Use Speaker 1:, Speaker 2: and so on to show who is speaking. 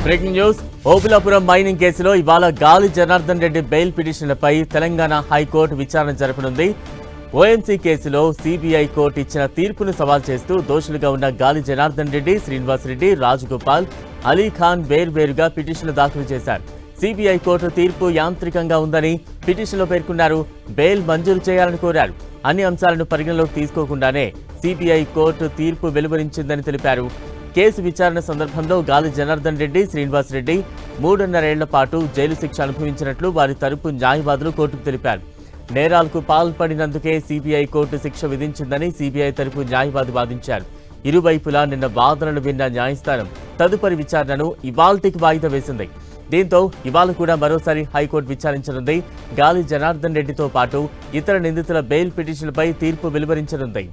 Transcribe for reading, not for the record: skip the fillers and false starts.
Speaker 1: Breaking news Obulapuram mining కేసులో ఇవాళ గాలి జనార్దన్ రెడ్డి బెయిల్ పిటిషన్లపై తెలంగాణ హైకోర్టు విచారణ జరపనుంది. ఓఎంసీ కేసులో సిబిఐ కోర్టు ఇచ్చిన తీర్పును సవాల్ చేస్తూ దోషులుగా ఉన్న గాలి జనార్దన్ రెడ్డి, శ్రీనివాస్ రెడ్డి, రాజగోపాల్, అలీఖాన్ వేర్వేరుగా పిటిషన్లు దాఖలు చేశారు. సిబిఐ కోర్టు తీర్పు యాంత్రికంగా ఉందని పిటిషన్లో పేర్కొన్నారు. బెయిల్ మంజూరు చేయాలని కోరారు. అన్ని అంశాలను పరిగణలోకి తీసుకోకుండానే సిబిఐ కోర్టు తీర్పు వెలువరించిందని తెలిపారు. కేసు విచారణ సందర్భంలో గాలి జనార్దన్ రెడ్డి, శ్రీనివాస్ రెడ్డి 3.5 ఏళ్ల పాటు జైలు శిక్ష అనుభవించినట్లు వారి తరపు న్యాయవాదులు కోర్టుకు తెలిపారు. నేరాలకు పాల్పడినందుకే సిబిఐ కోర్టు శిక్ష విధించిందని సిబిఐ తరపు న్యాయవాది వాదించారు. ఇరువైపులా నిన్న వాదనలు విన్న న్యాయస్థానం తదుపరి విచారణను ఇవాల్టికి వాయిదా వేసింది. దీంతో ఇవాళ కూడా మరోసారి హైకోర్టు విచారించనుంది. గాలి జనార్దన్ రెడ్డితో పాటు ఇతర నిందితుల బెయిల్ పిటిషన్లపై తీర్పు వెలువరించనుంది.